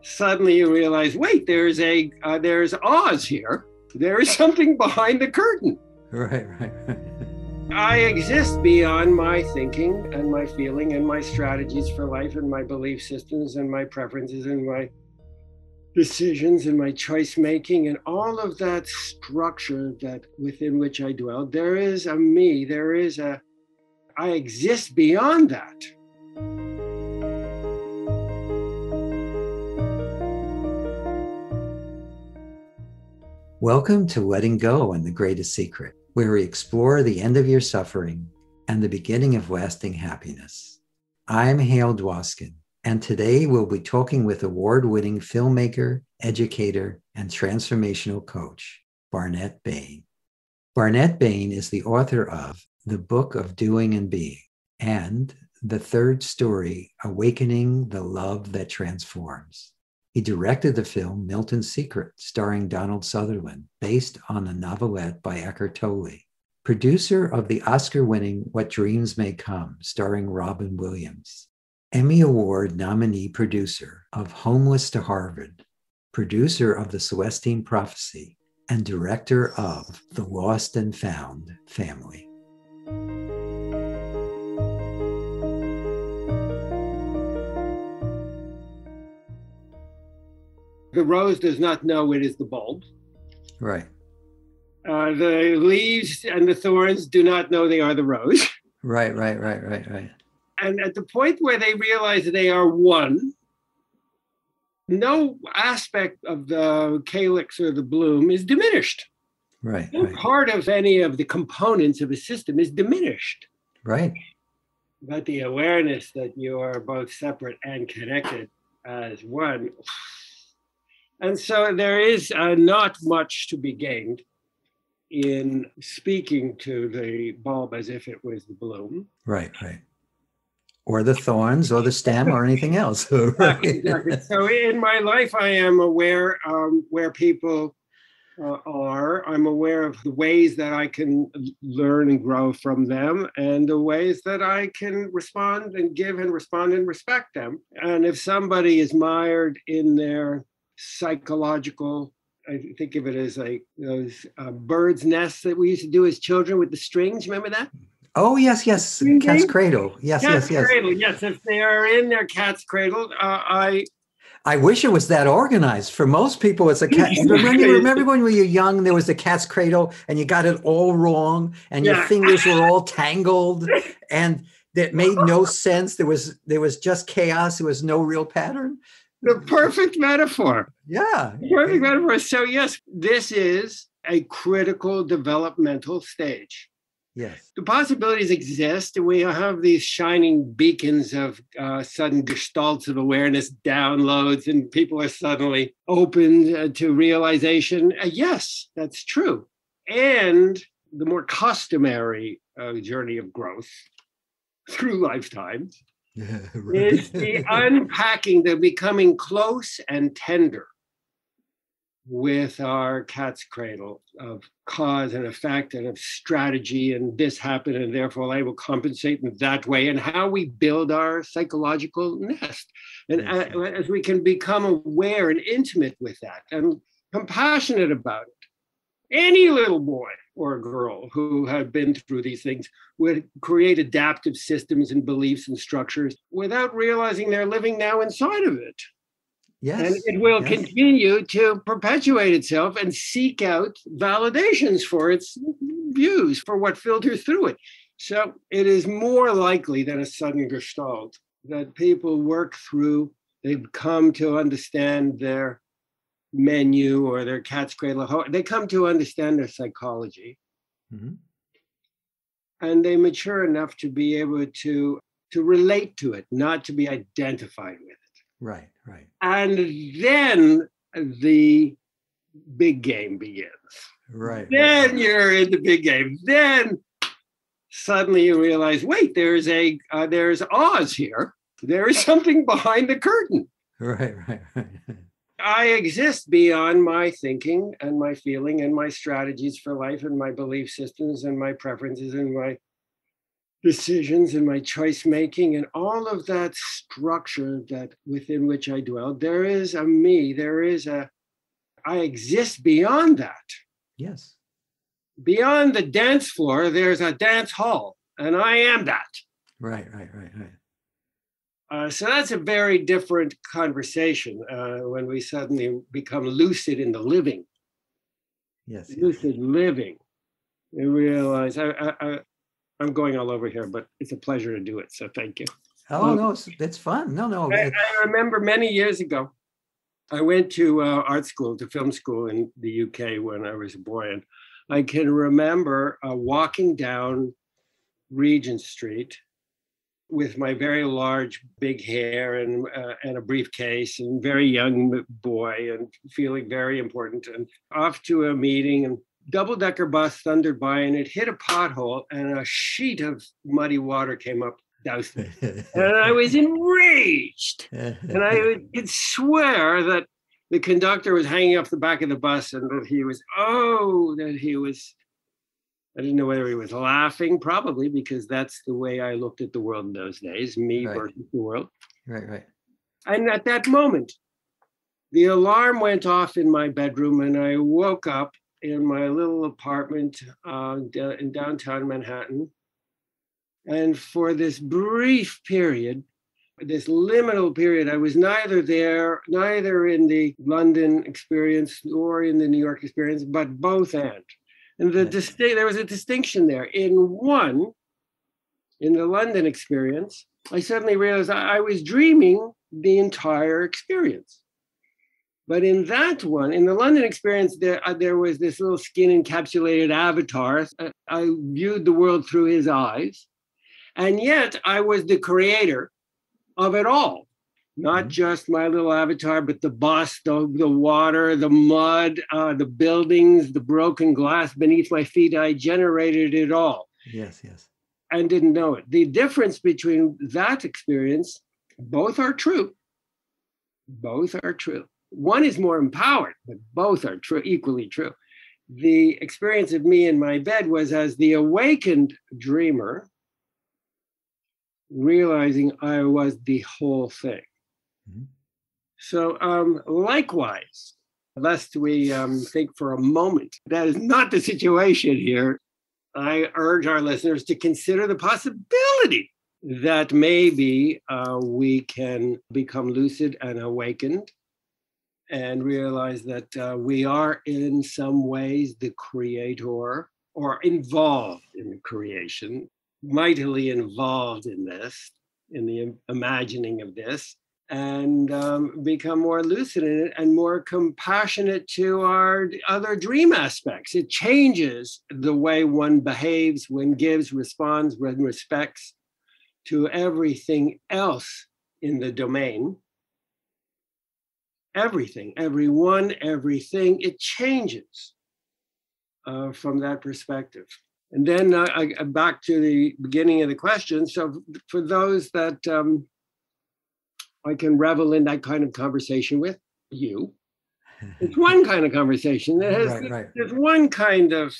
suddenly you realize, wait, there's Oz here. There is something behind the curtain. Right. I exist beyond my thinking and my feeling and my strategies for life and my belief systems and my preferences and my decisions and my choice making and all of that structure that within which I dwell. There is a me. I exist beyond that. Welcome to Letting Go and the Greatest Secret, where we explore the end of your suffering and the beginning of lasting happiness. I'm Hale, and today we'll be talking with award-winning filmmaker, educator, and transformational coach, Barnet Bain. Barnet Bain is the author of The Book of Doing and Being and the third story, Awakening the Love That Transforms. He directed the film Milton's Secret, starring Donald Sutherland, based on a novelette by Eckhart Tolle. Producer of the Oscar-winning What Dreams May Come, starring Robin Williams. Emmy Award nominee producer of Homeless to Harvard, producer of The Celestine Prophecy, and director of The Lost and Found Family. The rose does not know it is the bulb. Right. The leaves and the thorns do not know they are the rose. Right. And at the point where they realize they are one, no aspect of the calyx or the bloom is diminished. Right. No part of any of the components of a system is diminished. Right. But the awareness that you are both separate and connected as one. And so there is not much to be gained in speaking to the bulb as if it was the bloom. Right. Or the thorns or the stem or anything else. Right. Exactly. So in my life, I am aware where people are. I'm aware of the ways that I can learn and grow from them and the ways that I can respond and give and respond and respect them. And if somebody is mired in their psychological, I think of it as like those bird's nests that we used to do as children with the strings. Remember that? Oh, yes. Cat's cradle. Yes. Cradle. Yes, if they are in their cat's cradle, I wish it was that organized. For most people, it's a cat. Remember when we were young, there was the cat's cradle and you got it all wrong and your fingers were all tangled and it made no sense. There was just chaos. There was no real pattern. The perfect metaphor. Yeah. Perfect metaphor. So yes, this is a critical developmental stage. Yes. The possibilities exist. We have these shining beacons of sudden gestalts of awareness downloads, and people are suddenly open to realization. Yes, that's true. And the more customary journey of growth through lifetimes is the unpacking, the becoming close and tender with our cat's cradle of cause and effect and of strategy, and this happened and therefore I will compensate in that way, and how we build our psychological nest. And as we can become aware and intimate with that and compassionate about it, any little boy or girl who had been through these things would create adaptive systems and beliefs and structures without realizing they're living now inside of it. Yes. And it will continue to perpetuate itself and seek out validations for its views, for what filters through it. So it is more likely than a sudden gestalt that people work through, they've come to understand their menu or their cat's cradle. They come to understand their psychology. Mm-hmm. And they mature enough to be able to relate to it, not to be identified with it. Right. And then the big game begins. Right. Then you're in the big game. Then suddenly you realize, wait, there's Oz here. There is something behind the curtain. Right. I exist beyond my thinking and my feeling and my strategies for life and my belief systems and my preferences and my decisions and my choice making and all of that structure that within which I dwell, there is a me, I exist beyond that. Yes. Beyond the dance floor, there's a dance hall, and I am that. Right. So that's a very different conversation when we suddenly become lucid in the living. Yes. Lucid living. You realize I'm going all over here, but it's a pleasure to do it. So thank you. Oh, no, it's fun. No. I remember many years ago, I went to art school, to film school in the UK when I was a boy. And I can remember walking down Regent Street with my very large, big hair and a briefcase and very young boy and feeling very important and off to a meeting, and double-decker bus thundered by and it hit a pothole and a sheet of muddy water came up, doused me. And I was enraged. And I could swear that the conductor was hanging off the back of the bus and that he was, I didn't know whether he was laughing, probably, because that's the way I looked at the world in those days, me versus the world. Right. And at that moment, the alarm went off in my bedroom and I woke up in my little apartment in downtown Manhattan. And for this brief period, this liminal period, I was neither in the London experience nor in the New York experience, but both and. And there was a distinction there. In the London experience, I suddenly realized I was dreaming the entire experience. But in that one, in the London experience, there was this little skin encapsulated avatar. I viewed the world through his eyes. And yet I was the creator of it all. Not just my little avatar, but the bus, the water, the mud, the buildings, the broken glass beneath my feet. I generated it all. Yes. And didn't know it. The difference between that experience, both are true. Both are true. One is more empowered, but both are true, equally true. The experience of me in my bed was as the awakened dreamer, realizing I was the whole thing. So likewise, lest we think for a moment, that is not the situation here. I urge our listeners to consider the possibility that maybe we can become lucid and awakened and realize that we are in some ways the creator or involved in the creation, mightily involved in this, in the imagining of this, and become more lucid in it and more compassionate to our other dream aspects. It changes the way one behaves, when gives, responds, when respects to everything else in the domain. Everything, everyone, everything, it changes from that perspective. And then back to the beginning of the question. So for those that I can revel in that kind of conversation with you, it's one kind of conversation. There's one kind of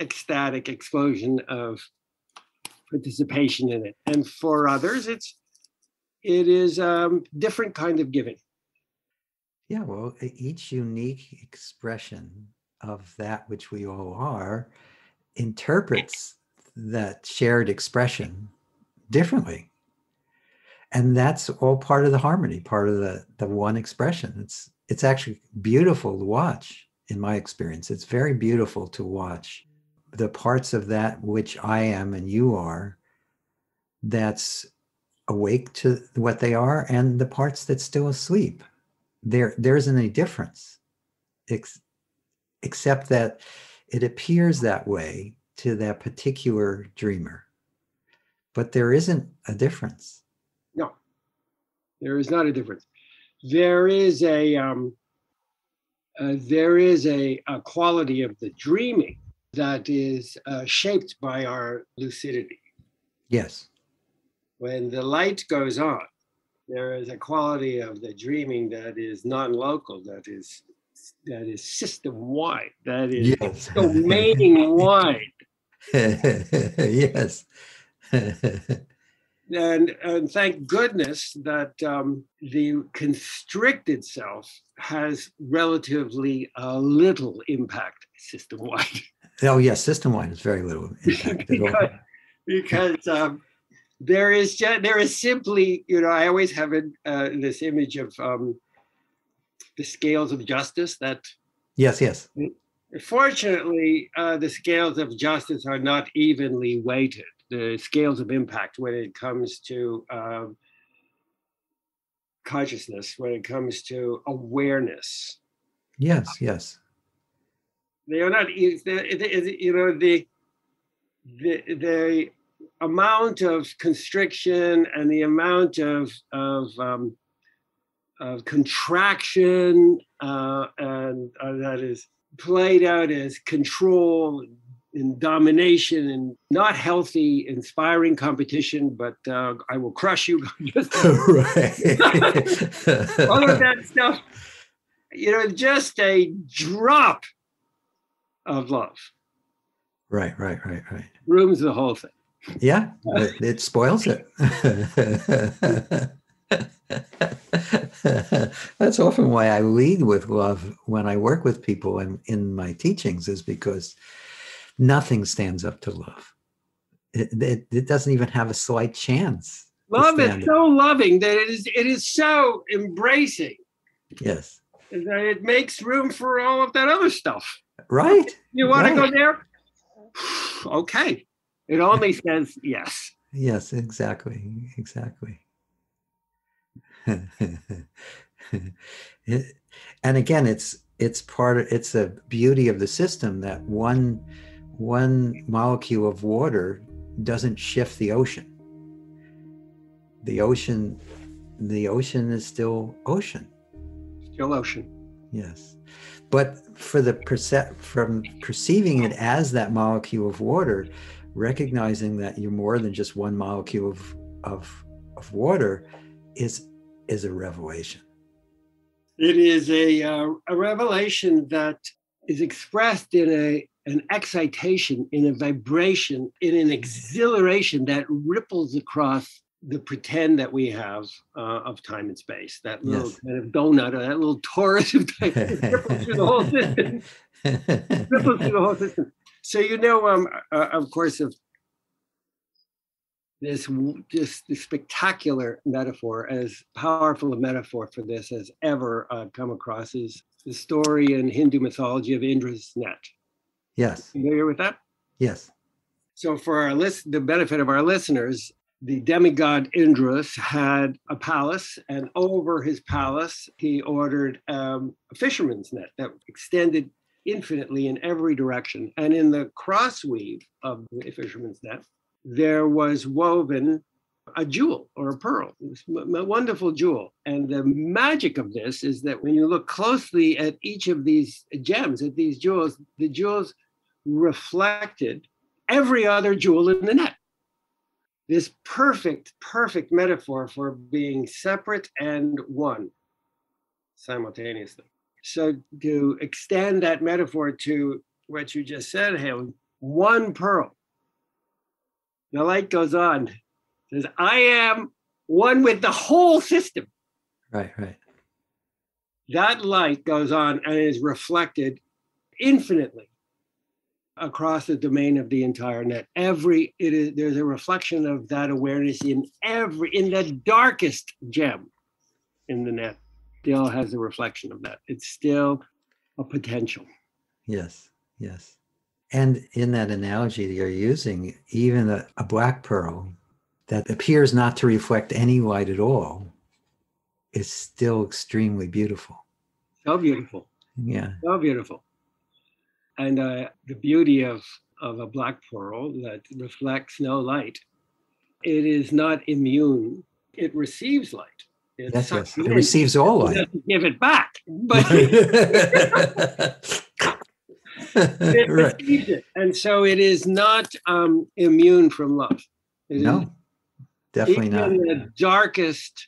ecstatic explosion of participation in it. And for others, it is different kind of giving. Yeah, well, each unique expression of that which we all are interprets that shared expression differently. And that's all part of the harmony, part of the one expression. It's actually beautiful to watch, in my experience. It's very beautiful to watch the parts of that which I am and you are that's awake to what they are, and the parts that still asleep. There isn't any difference, except that it appears that way to that particular dreamer. But there isn't a difference. No, there is not a difference. There is a quality of the dreaming that is shaped by our lucidity. Yes. When the light goes on, there is a quality of the dreaming that is non-local, that is system-wide, that is domain-wide. Yes. And thank goodness that the constricted self has relatively little impact system-wide. Oh, yes, system-wide is very little impact at all. because there is simply, I always have this image of the scales of justice that. Yes, yes. Fortunately, the scales of justice are not evenly weighted. The scales of impact when it comes to consciousness, when it comes to awareness. Yes, yes. They are not, the amount of constriction and the amount of contraction and that is played out as control and domination and not healthy, inspiring competition, but I will crush you. Right. All of that stuff, just a drop of love. Right. Ruins the whole thing. Yeah, it spoils it. That's often why I lead with love when I work with people in my teachings, is because nothing stands up to love. It doesn't even have a slight chance. Love is so loving that it is so embracing. Yes. That it makes room for all of that other stuff. Right. You want to go there? Okay. It only says yes. Yes, exactly. And again, it's a beauty of the system that one molecule of water doesn't shift the ocean. The ocean is still ocean. Still ocean. Yes. But from perceiving it as that molecule of water, recognizing that you're more than just one molecule of water is a revelation. It is a revelation that is expressed in an excitation, in a vibration, in an exhilaration that ripples across the pretend that we have of time and space. That little kind of donut, or that little torus of time ripples through the whole system. Ripples through the whole system. So of course, of this spectacular metaphor, as powerful a metaphor for this as ever come across, is the story in Hindu mythology of Indra's net. Yes. Familiar with that? Yes. So for the benefit of our listeners, the demigod Indra had a palace, and over his palace, he ordered a fisherman's net that extended infinitely in every direction. And in the crossweave of the fisherman's net, there was woven a jewel or a pearl, a wonderful jewel. And the magic of this is that when you look closely at each of these gems, at these jewels, the jewels reflected every other jewel in the net. This perfect metaphor for being separate and one simultaneously. So to extend that metaphor to what you just said, Hale, one pearl. The light goes on. It says, I am one with the whole system. Right. That light goes on and is reflected infinitely across the domain of the entire net. There's a reflection of that awareness in the darkest gem in the net. Still has a reflection of that. It's still a potential. Yes. And in that analogy that you're using, even a black pearl that appears not to reflect any light at all is still extremely beautiful. So beautiful. Yeah. So beautiful. And the beauty of a black pearl that reflects no light, it is not immune. It receives light. Yes. It receives all light. It doesn't give it back. But it receives it. And so it is not immune from love. No, definitely not. Even the darkest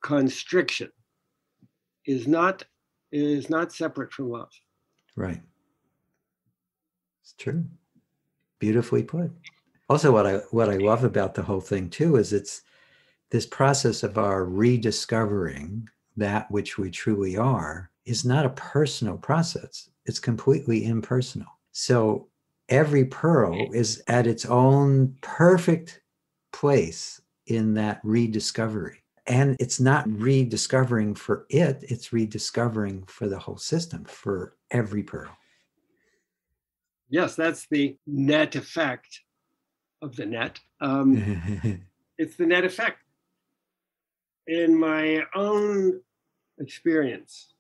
constriction is not separate from love. Right. true. Beautifully put. Also, what I love about the whole thing too is it's this process of our rediscovering that which we truly are is not a personal process. It's completely impersonal. So every pearl is at its own perfect place in that rediscovery. And it's not rediscovering for it, it's rediscovering for the whole system, for every pearl. Yes, that's the net effect of the net. It's the net effect. In my own experience,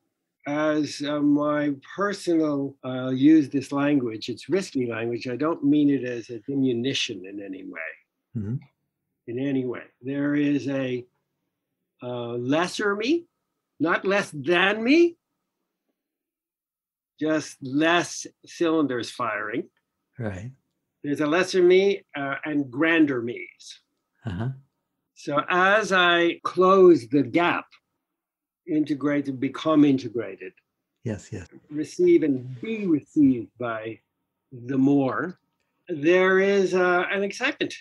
as my personal, I'll use this language, it's risky language. I don't mean it as a diminution in any way. Mm-hmm. In any way. There is a lesser me, not less than me, just less cylinders firing. Right. There's a lesser me and grander me's. Uh-huh. So as I close the gap, integrate and become integrated, Yes, yes. receive and be received by the more, there is an excitement.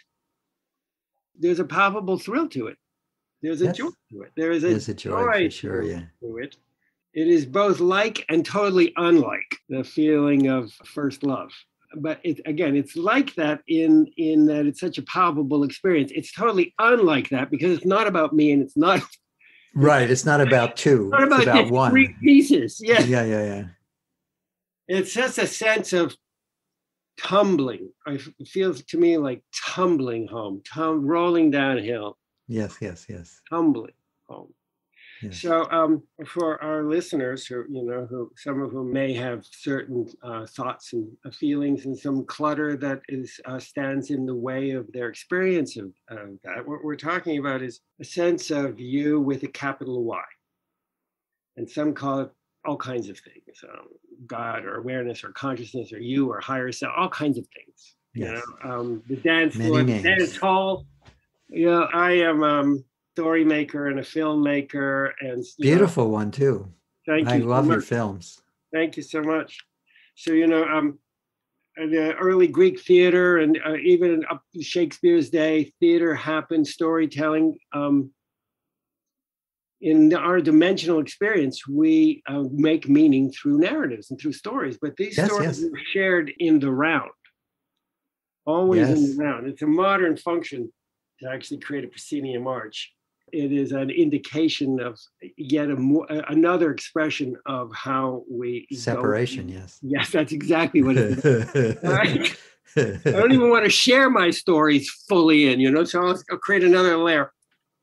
There's a palpable thrill to it. There's a joy to it. There is There's a joy for sure, yeah. To it. It is both like and totally unlike the feeling of first love. But it's like that in that it's such a palpable experience. It's totally unlike that because it's not about me and it's not right. It's not about two. It's not about one. Three pieces. Yeah. Yeah. It's just a sense of tumbling. It feels to me like tumbling home, rolling downhill. Yes. Tumbling home. Yes. So for our listeners who some of whom may have certain thoughts and feelings and some clutter that stands in the way of their experience of that, what we're talking about is a sense of you with a capital Y. And some call it all kinds of things, God or awareness or consciousness or you or higher self, all kinds of things. Yes. The dance floor, the dance hall. I am story maker and a filmmaker, and beautiful one too. Thank you. I love your films. Thank you so much. So the early Greek theater and even up to Shakespeare's day, theater happened, storytelling. In our dimensional experience, we make meaning through narratives and through stories, but these stories are shared in the round, always in the round. It's a modern function to actually create a proscenium arch. It is an indication of yet another expression of how we separation. Yes, that's exactly what it is. Right? I don't even want to share my stories fully so I'll create another layer.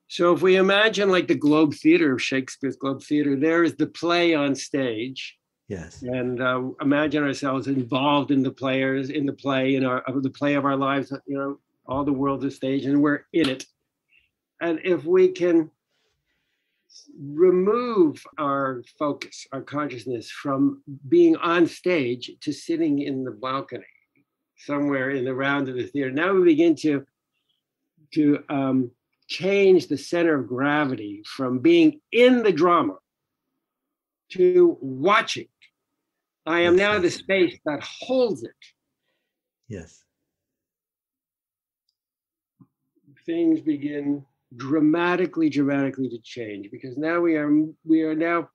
So if we imagine like the Globe Theater, Shakespeare's Globe Theater, there is the play on stage. Yes. And imagine ourselves involved in the play the play of our lives. All the world's a stage, and we're in it. And if we can remove our focus, our consciousness from being on stage to sitting in the balcony, somewhere in the round of the theater, now we begin to change the center of gravity from being in the drama to watching. I am now the space that holds it. Yes. Things begin dramatically to change because now we are now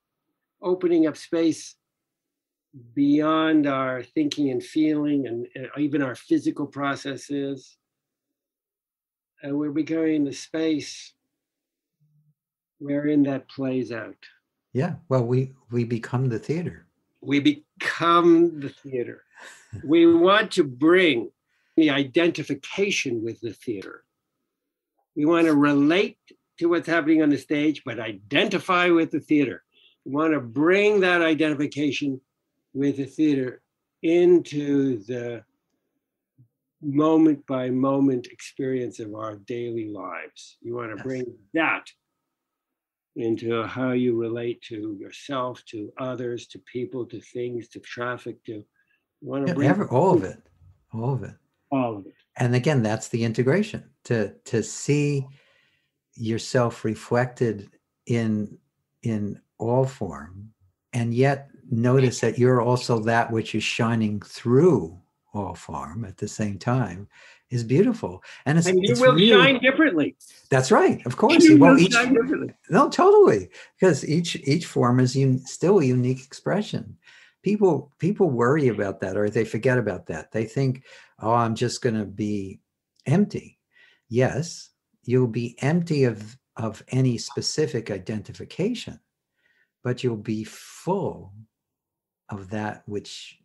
opening up space beyond our thinking and feeling and even our physical processes. And we're becoming the space wherein that plays out. Yeah. Well, we become the theater. We become the theater. We want to bring the identification with the theater. We want to relate to what's happening on the stage, but identify with the theater. We want to bring that identification with the theater into the moment by moment experience of our daily lives. You want to bring that into how you relate to yourself, to others, to people, to things, to traffic, to you want to bring all of it. All of it. And again, that's the integration, to see yourself reflected in all form, and yet notice that you're also that which is shining through all form at the same time is beautiful. And And you it's will real. shine differently. That's right. Of course. You Well, will shine differently. no, totally. Because each form is still a unique expression. People worry about that, or they forget about that. They think, oh, I'm just going to be empty. Yes, you'll be empty of any specific identification, but you'll be full of that which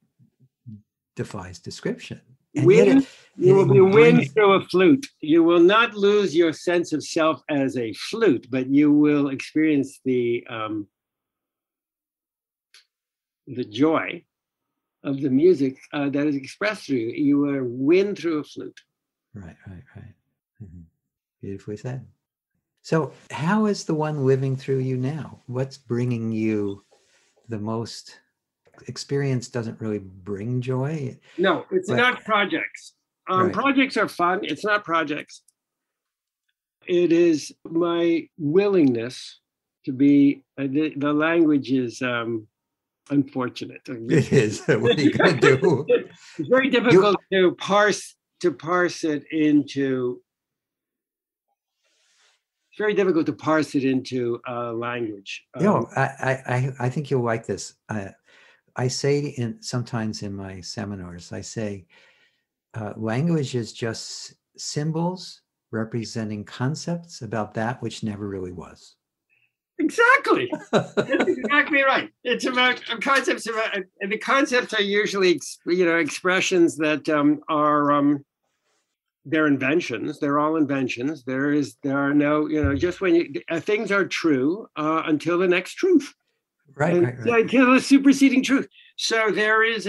defies description. And yet Wind, you will be wind brings, through a flute. You will not lose your sense of self as a flute, but you will experience the joy of the music that is expressed through you. You are wind through a flute. Right. Mm-hmm. Beautifully said. So how is the one living through you now? What's bringing you the most? Experience doesn't really bring joy. No, it's not projects. Right. Projects are fun. It's not projects. It is my willingness to be, the language is unfortunate. It is. What are you going to do? It's very difficult to parse it into. It's very difficult to parse it into language. I think you'll like this. I say sometimes in my seminars, I say language is just symbols representing concepts about that which never really was. Exactly. That's exactly right. It's about concepts and the concepts are usually, expressions that are they're inventions. They're all inventions. There are no, just when things are true until the next truth. Right. Until the superseding truth. So there is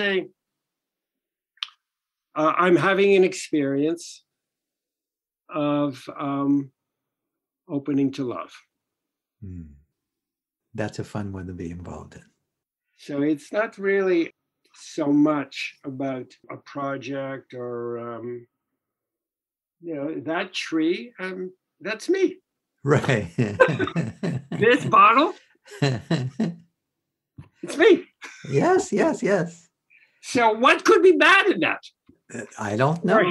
I'm having an experience of opening to love. That's a fun one to be involved in. So it's not really so much about a project or, that tree, that's me. Right. This bottle, it's me. Yes. So what could be bad in that? I don't know.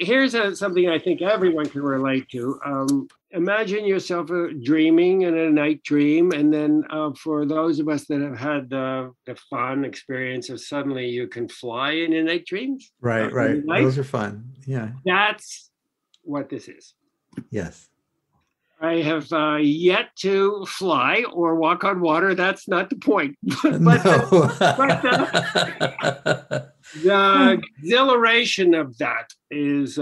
Here's something I think everyone can relate to. Imagine yourself dreaming in a night dream, and then for those of us that have had the fun experience of suddenly you can fly in your night dreams. Right. Those are fun. Yeah. That's what this is. Yes. I have yet to fly or walk on water. That's not the point. but the exhilaration of that is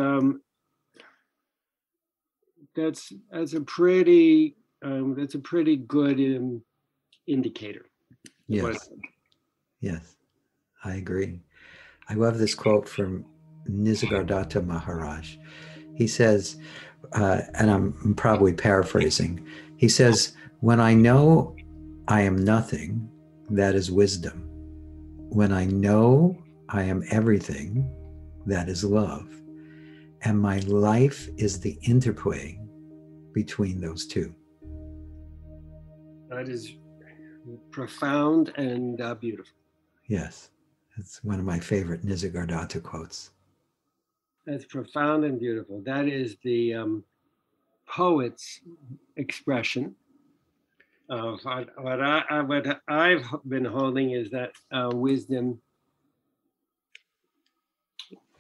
that's a pretty good indicator. Yes, I agree. I love this quote from Nisargadatta Maharaj. He says, and I'm probably paraphrasing, he says, when I know I am nothing, that is wisdom. When I know I am everything, that is love. And my life is the interplay between those two. That is profound and beautiful. Yes, it's one of my favorite Nisargadatta quotes. That's profound and beautiful. That is the poet's expression of what I've been holding is that wisdom.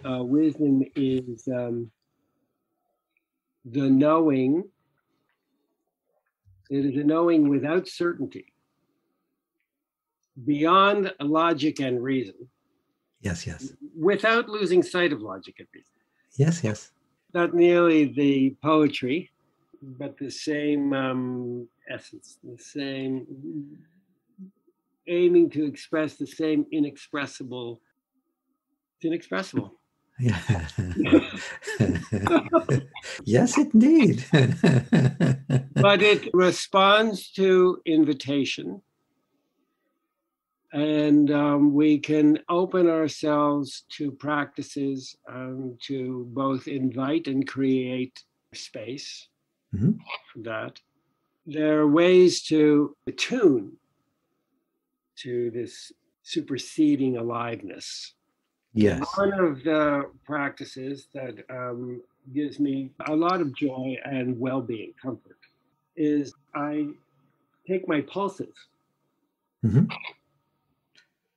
Wisdom is the knowing. It is a knowing without certainty, beyond logic and reason. Yes. Without losing sight of logic and reason. Yes. Not merely the poetry, but the same essence, the same aiming to express the same inexpressible. It's inexpressible. Yeah. Yes, indeed. But it responds to invitation. And we can open ourselves to practices to both invite and create space for that. There are ways to attune to this superseding aliveness Yes. One of the practices that gives me a lot of joy and well-being, comfort, is I take my pulses. Hmm.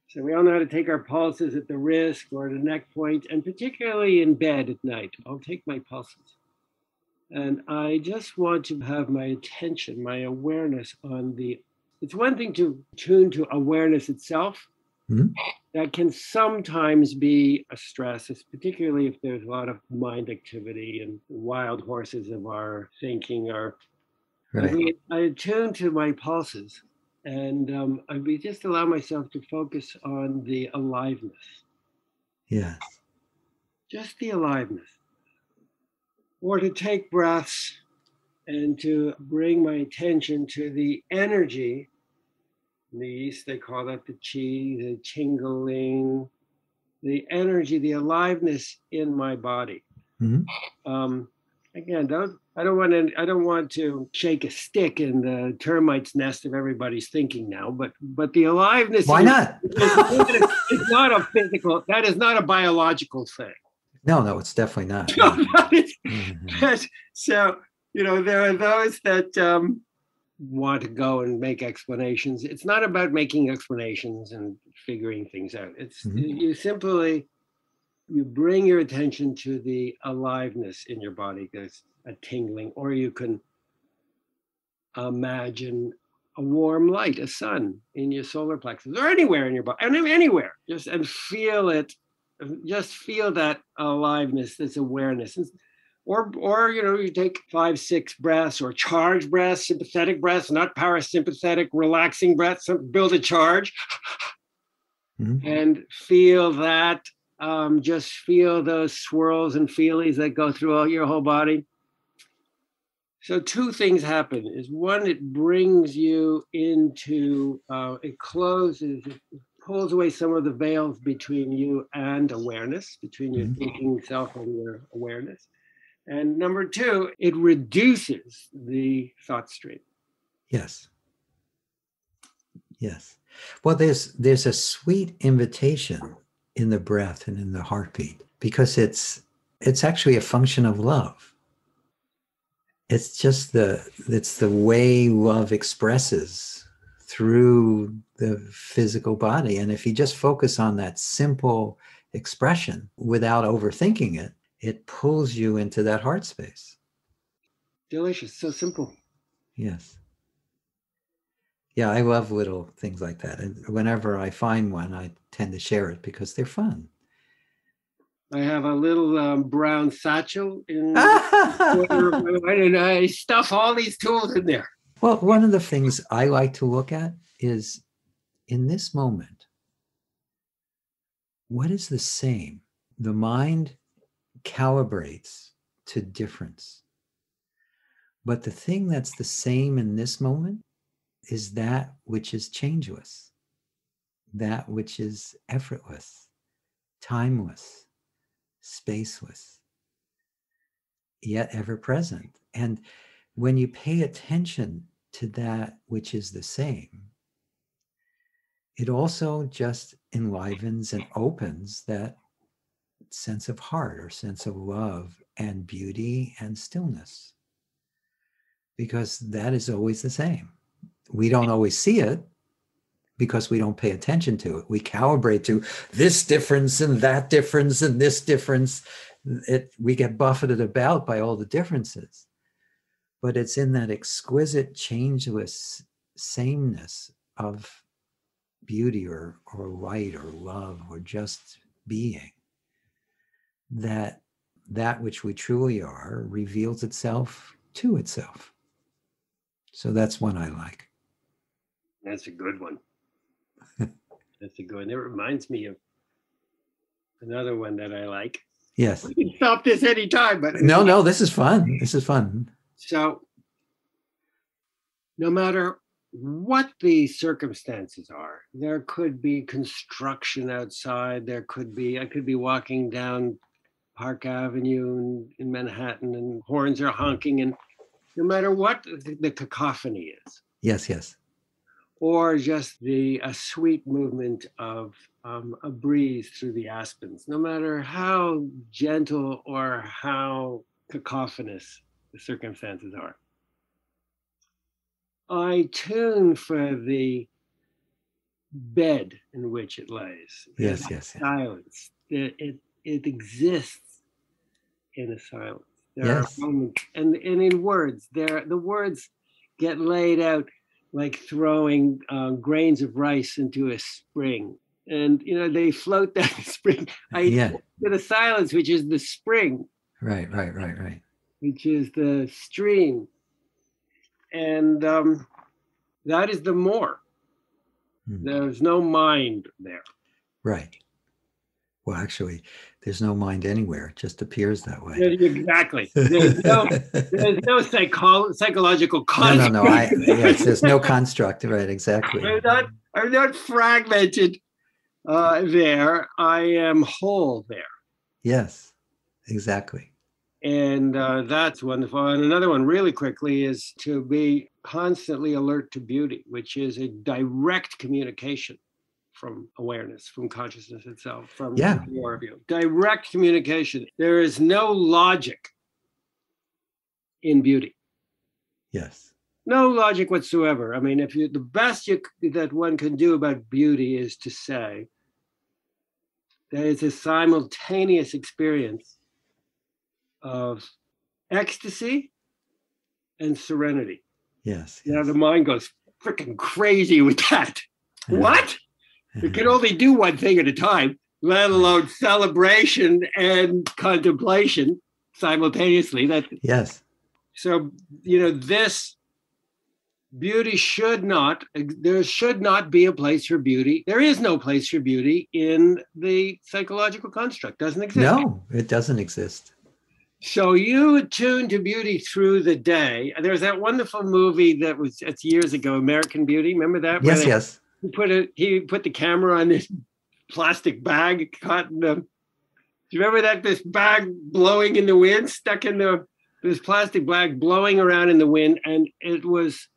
So we all know how to take our pulses at the wrist or the neck point, and particularly in bed at night, I'll take my pulses. And I just want to have my attention, my awareness on the, it's one thing to tune to awareness itself. Hmm. That can sometimes be a stress, particularly if there's a lot of mind activity and wild horses of our thinking are. Right. I attune to my pulses, and I just allow myself to focus on the aliveness, Yes. just the aliveness, or to take breaths and to bring my attention to the energy. In the East, they call that the chi, the tingling, the energy, the aliveness in my body. Hmm. Um, Again, I don't want to shake a stick in the termites' nest of everybody's thinking now, but the aliveness Why not? is not a physical. That is not a biological thing. No, no, it's definitely not. No, No. Hmm. so there are those that want to go and make explanations. It's not about making explanations and figuring things out. It's Hmm. you simply you bring your attention to the aliveness in your body. There's a tingling, or you can imagine a warm light, a sun in your solar plexus, or anywhere in your body, anywhere. Just and feel it. Just feel that aliveness, this awareness. Or you take 5, 6 breaths, or charge breaths, sympathetic breaths, not parasympathetic, relaxing breaths. Build a charge Hmm. and feel that. Just feel those swirls and feelies that go through all your whole body. So two things happen. Is one, it brings you into, it closes, it pulls away some of the veils between you and awareness, between your Hmm. thinking self and your awareness. And number two, it reduces the thought stream. Yes. Yes. Well, there's a sweet invitation in the breath and in the heartbeat because it's actually a function of love. It's the way love expresses through the physical body. And if you just focus on that simple expression without overthinking it, it pulls you into that heart space. Delicious, so simple. Yes. Yeah, I love little things like that. And whenever I find one, I tend to share it because they're fun. I have a little brown satchel in the corner of my mind, and I stuff all these tools in there. Well, one of the things I like to look at is in this moment, what is the same? The mind calibrates to difference. But the thing that's the same in this moment is that which is changeless, that which is effortless, timeless, spaceless, yet ever present. And when you pay attention to that which is the same, it also just enlivens and opens that sense of heart or sense of love and beauty and stillness, because that is always the same. We don't always see it because we don't pay attention to it. We calibrate to this difference and that difference and this difference. We get buffeted about by all the differences. But it's in that exquisite, changeless sameness of beauty or light or love or just being that which we truly are reveals itself to itself. So that's one I like. That's a good one. That's a good one. It reminds me of another one that I like. Yes. We can stop this anytime, but No, this is fun. This is fun. So no matter what the circumstances are, there could be construction outside. I could be walking down Park Avenue in Manhattan and horns are honking. And no matter what the cacophony is, Yes, yes. or just a sweet movement of a breeze through the aspens, no matter how gentle or how cacophonous the circumstances are. I tune for the bed in which it lays. Yes, yes, yes. Silence. It exists in a silence. There are Yes. moments, and in words, the words get laid out like throwing grains of rice into a spring, and they float down the spring. I Yeah. to the silence, which is the spring, Right, right, right, right. which is the stream, and that is the more. There's no mind there. Right. Well, actually, there's no mind anywhere. It just appears that way. Exactly. There's no psychological construct. No. Yes, there's no construct. Right. Exactly. I'm not fragmented there. I am whole there. Yes, exactly. And that's wonderful. And another one, really quickly, is to be constantly alert to beauty, which is a direct communication from awareness, from consciousness itself, from your view. Direct communication. There is no logic in beauty. Yes. No logic whatsoever. I mean, the best that one can do about beauty is to say that it's a simultaneous experience of ecstasy and serenity. Yes. The mind goes freaking crazy with that. What? It can only do one thing at a time, let alone celebration and contemplation simultaneously. Yes. So, this beauty there should not be a place for beauty. There is no place for beauty in the psychological construct. Doesn't exist. No, it doesn't exist. So you attune to beauty through the day. There's that wonderful movie it's years ago, American Beauty. Remember that? Yes, yes. He put the camera on this plastic bag caught in the. Do you remember that? This bag blowing in the wind, stuck in this plastic bag blowing around in the wind, and it was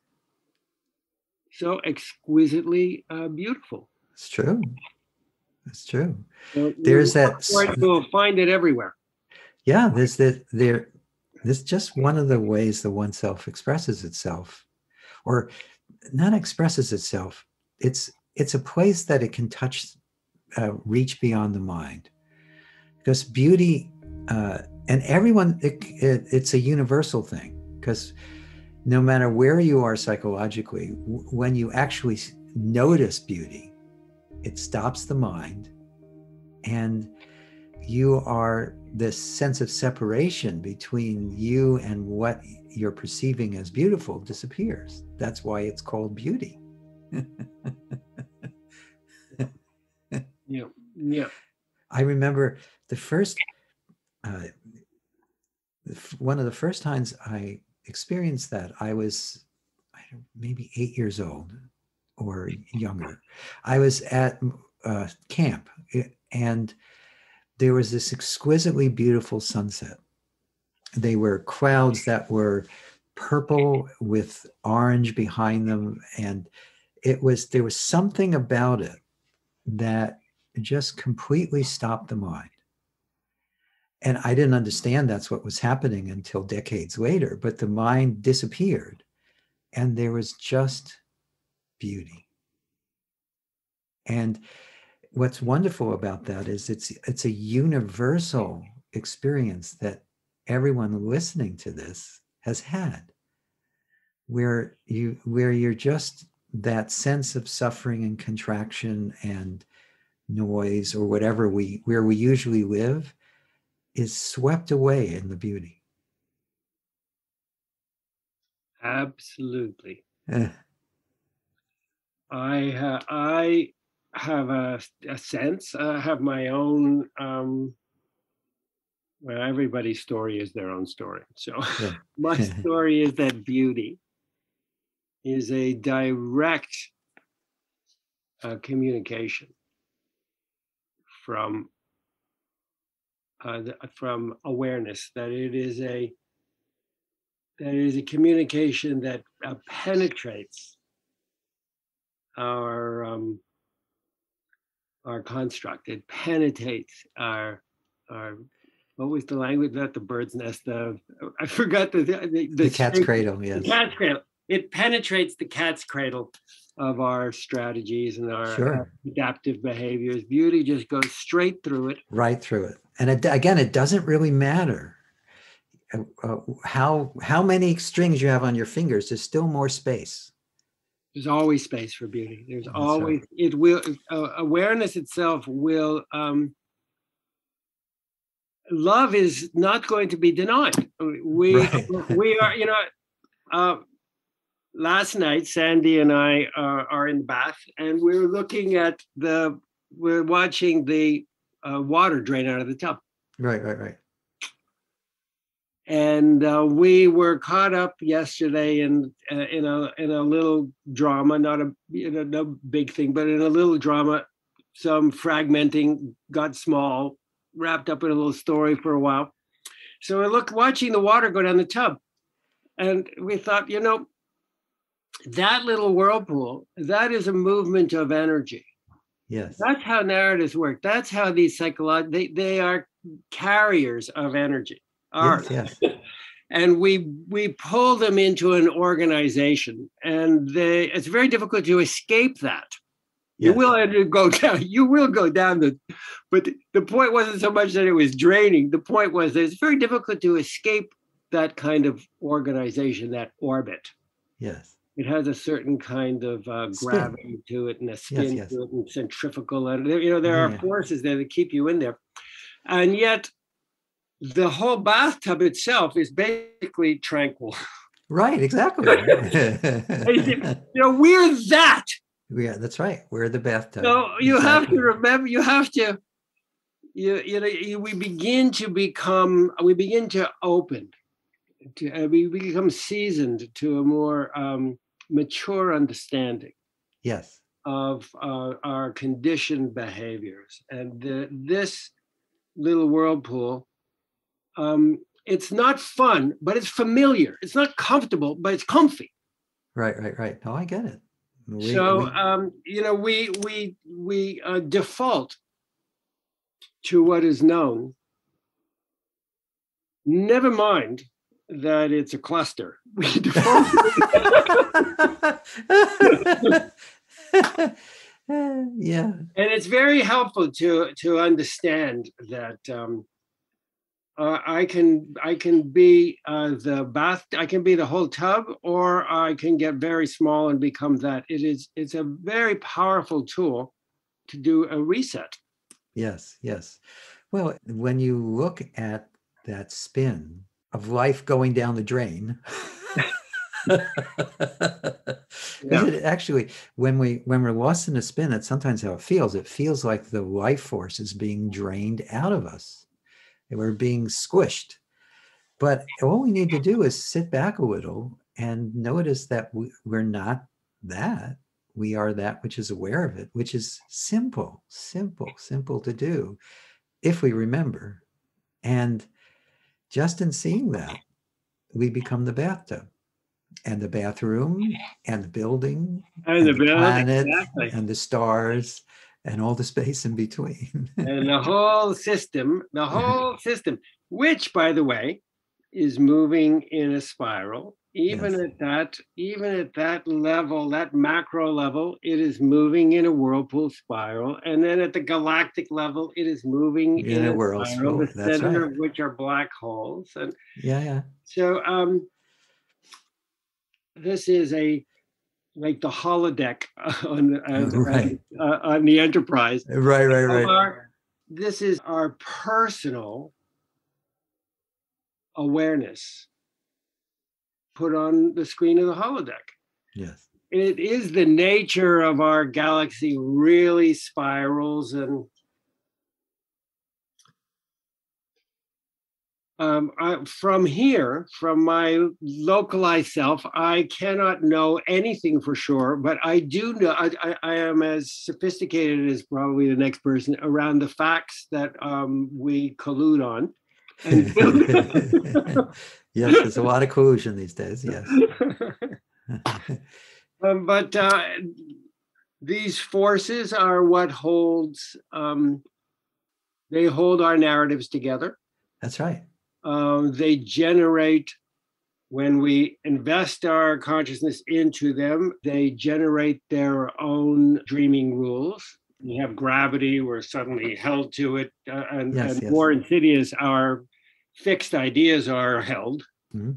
so exquisitely beautiful. It's true. It's true. So there's that. You'll find it everywhere. Yeah, there's just one of the ways the oneself expresses itself, or not expresses itself. It's a place that it can touch, reach beyond the mind, because beauty, and everyone, it's a universal thing, because no matter where you are psychologically, when you actually notice beauty, it stops the mind, and you are this sense of separation between you and what you're perceiving as beautiful disappears. That's why it's called beauty. Yeah. I remember one of the first times I experienced that, I was maybe 8 years old or younger. I was at camp, and there was this exquisitely beautiful sunset. They were clouds that were purple with orange behind them. And there was something about it that just completely stopped the mind. And I didn't understand that's what was happening until decades later, but the mind disappeared and there was just beauty. And what's wonderful about that is it's a universal experience that everyone listening to this has had, where you're just that sense of suffering and contraction and noise or whatever where we usually live is swept away in the beauty. Absolutely. I have a sense. I have my own. Well, everybody's story is their own story. So yeah. My story is that beauty is a direct communication from awareness. That it is a communication that penetrates our construct. It penetrates our what was the language that the bird's nest of? I forgot the cat's cradle. Yes, the cat's cradle. It penetrates the cat's cradle of our strategies and our adaptive behaviors. Beauty just goes straight through it. Right through it. And again, it doesn't really matter how many strings you have on your fingers. There's still more space. There's always space for beauty. There's always, it will, awareness itself will, love is not going to be denied. We are, last night, Sandy and I are in the bath, and we're watching the water drain out of the tub. Right. And we were caught up yesterday in a little drama, not no big thing, but in a little drama. Some fragmenting got small, wrapped up in a little story for a while. So we're watching the water go down the tub, and we thought, that little whirlpool, that is a movement of energy. Yes, that's how narratives work. That's how these they are carriers of energy. Yes. And we pull them into an organization, and it's very difficult to escape that. Yes. You will go down but the point wasn't so much that it was draining. The point was that it's very difficult to escape that kind of organization, that orbit. Yes. It has a certain kind of gravity to it, and a spin to it, and centrifugal. And there are forces there that keep you in there. And yet, the whole bathtub itself is basically tranquil. Right, exactly. We're that. Yeah, that's right. We're the bathtub. So you have to remember. We begin to open. We become seasoned to a more mature understanding. Yes. Of our conditioned behaviors, and this little whirlpool. It's not fun, but it's familiar. It's not comfortable, but it's comfy. Right. Oh, I get it. We default to what is known. Never mind that it's a cluster. We default. Yeah. And it's very helpful to understand that. I can be the bath. I can be the whole tub, or I can get very small and become that. It's a very powerful tool to do a reset. Yes. Well, when you look at that spin of life going down the drain, it actually, when we're lost in a spin, that's sometimes how it feels. It feels like the life force is being drained out of us. We're being squished. But all we need to do is sit back a little and notice that we're not that. We are that which is aware of it, which is simple to do if we remember. And just in seeing that, we become the bathtub and the bathroom and the building and the planet and the stars and all the space in between. And the whole system, which, by the way, is moving in a spiral. Even at that level, that macro level, it is moving in a whirlpool spiral. And then at the galactic level, it is moving in a whirlpool, the center of which are black holes. And so this is like the holodeck on the Enterprise. Right. This is our personal awareness put on the screen of the holodeck. Yes. It is the nature of our galaxy really spirals, and from here, from my localized self, I cannot know anything for sure, but I do know, I am as sophisticated as probably the next person around the facts that we collude on. Yes, there's a lot of collusion these days, yes. But These forces are what holds, they hold our narratives together. That's right. They generate, when we invest our consciousness into them, they generate their own dreaming rules. You have gravity, we're suddenly held to it, Yes, and yes. more insidious, our fixed ideas are held. Mm-hmm.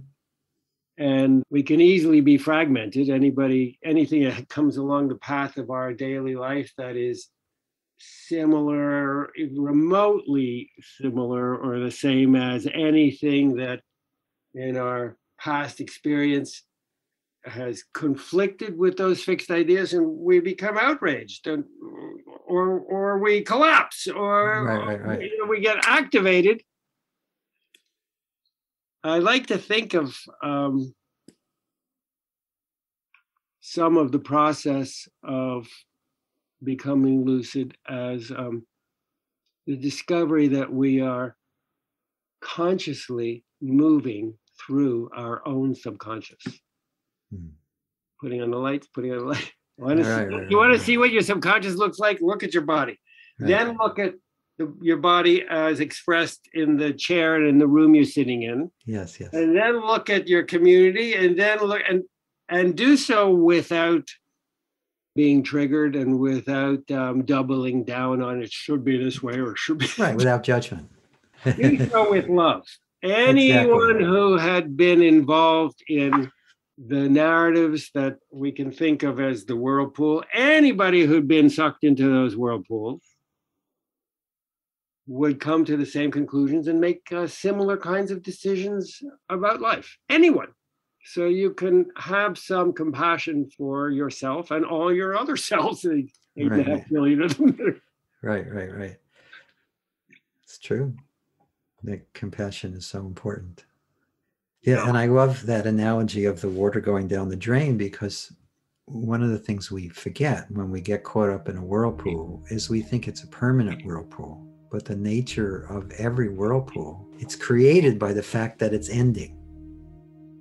And we can easily be fragmented. Anything that comes along the path of our daily life that is similar, remotely similar, or the same as anything that in our past experience has conflicted with those fixed ideas, and we become outraged, or we collapse, or we get activated. I like to think of some of the process of becoming lucid as the discovery that we are consciously moving through our own subconscious. Putting on the lights, putting on the light. You want to see what your subconscious looks like? Look at your body. Then look at your body as expressed in the chair and in the room you're sitting in. Yes, yes. And then look at your community, and then look and do so without being triggered and without doubling down on it should be this way or should be right, without judgment. Do so with love. Anyone who had been involved in the narratives that we can think of as the whirlpool, anybody who'd been sucked into those whirlpools would come to the same conclusions and make similar kinds of decisions about life. Anyone. So you can have some compassion for yourself and all your other selves, 8.5 billion of them. Right. It's true. That compassion is so important. Yeah, and I love that analogy of the water going down the drain, because one of the things we forget when we get caught up in a whirlpool is we think it's a permanent whirlpool. But the nature of every whirlpool, it's created by the fact that it's ending.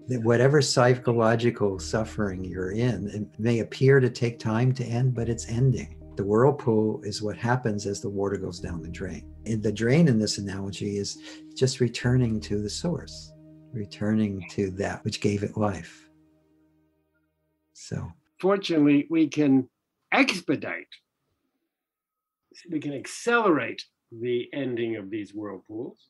That whatever psychological suffering you're in, it may appear to take time to end, but it's ending. The whirlpool is what happens as the water goes down the drain. And the drain in this analogy is just returning to the source, returning to that which gave it life. So fortunately, we can accelerate the ending of these whirlpools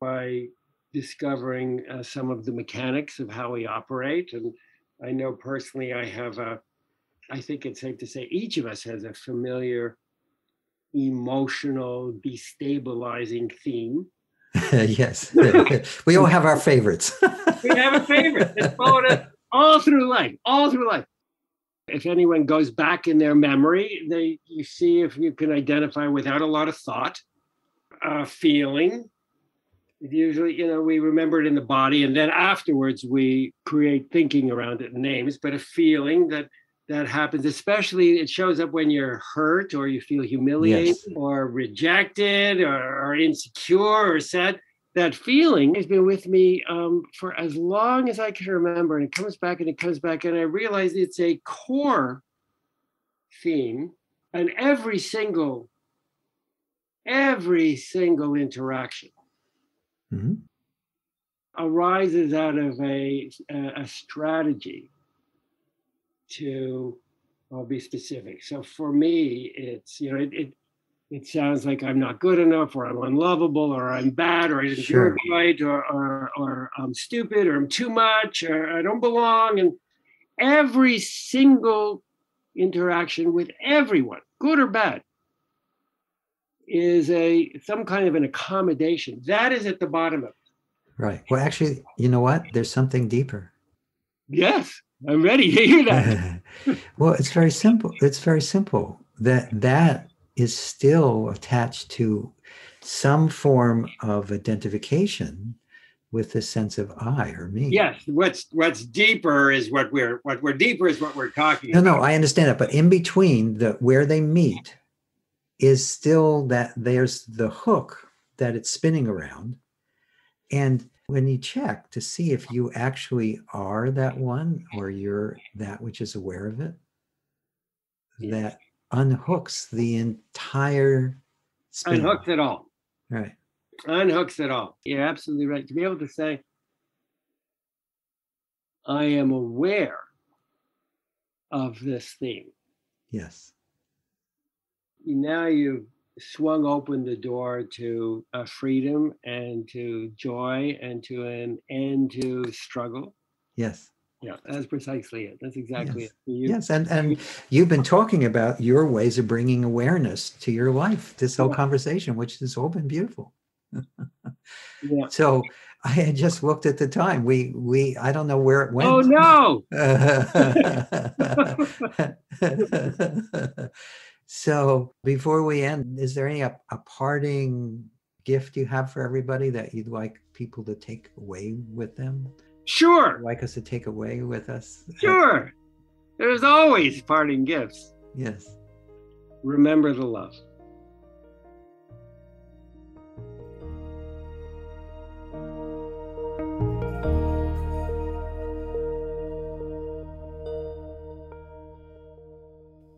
by discovering some of the mechanics of how we operate. And I know personally, I think it's safe to say each of us has a familiar emotional destabilizing theme. Yes, we all have our favorites. We have a favorite that's followed us all through life. If anyone goes back in their memory, you see if you can identify without a lot of thought, a feeling. Usually, we remember it in the body, and then afterwards we create thinking around it, names, but a feeling that happens, especially it shows up when you're hurt or you feel humiliated or rejected or insecure or sad. That feeling has been with me for as long as I can remember, and it comes back and it comes back, and I realize it's a core theme, and every single interaction arises out of a strategy to, I'll be specific. So for me, it's, it sounds like I'm not good enough, or I'm unlovable, or I'm bad, or I didn't do it right, or I'm stupid, or I'm too much, or I don't belong. And every single interaction with everyone, good or bad, is some kind of an accommodation. That is at the bottom of it. Right. Well, actually, you know what? There's something deeper. Yes, I'm ready to hear that. Well, it's very simple. That is still attached to some form of identification with the sense of I or me. Yes, what's deeper is what we're talking about. No, I understand that, but in between where they meet is still that there's the hook that it's spinning around. And when you check to see if you actually are that one, or you're that which is aware of it, that unhooks the entire spin. Unhooks it all. Right. Unhooks it all. You're absolutely right. To be able to say, I am aware of this theme. Yes. Now you've swung open the door to freedom and to joy and to an end to struggle. Yes. Yeah, that's precisely it. That's exactly Yes. it. You, Yes. And you've been talking about your ways of bringing awareness to your life, this whole conversation, which has all been beautiful. yeah. So I had just looked at the time. I don't know where it went. Oh no. So before we end, is there any a parting gift you have for everybody that you'd like people to take away with them? Sure. Like us to take away with us? Sure. There's always parting gifts. Yes. Remember the love.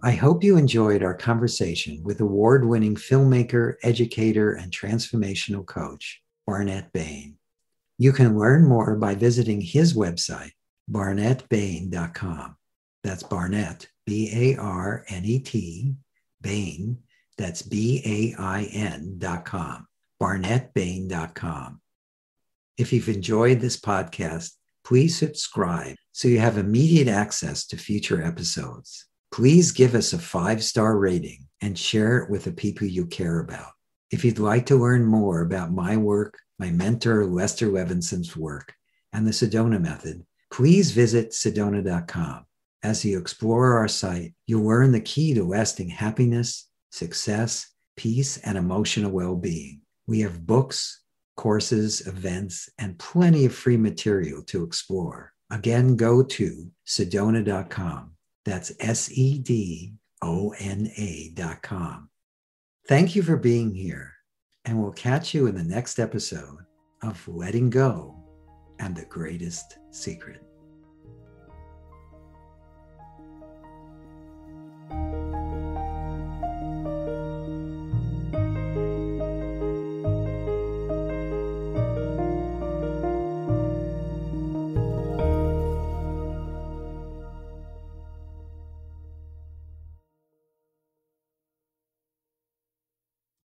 I hope you enjoyed our conversation with award-winning filmmaker, educator, and transformational coach, Barnet Bain. You can learn more by visiting his website, barnetbain.com. That's Barnet, B-A-R-N-E-T, Bain, that's B-A-I-N.com, barnetbain.com. If you've enjoyed this podcast, please subscribe so you have immediate access to future episodes. Please give us a 5-star rating and share it with the people you care about. If you'd like to learn more about my work, my mentor Lester Levinson's work, and the Sedona method, please visit sedona.com. As you explore our site, you'll learn the key to lasting happiness, success, peace, and emotional well-being. We have books, courses, events, and plenty of free material to explore. Again, go to sedona.com. That's sedona.com. Thank you for being here, and we'll catch you in the next episode of Letting Go and the Greatest Secret.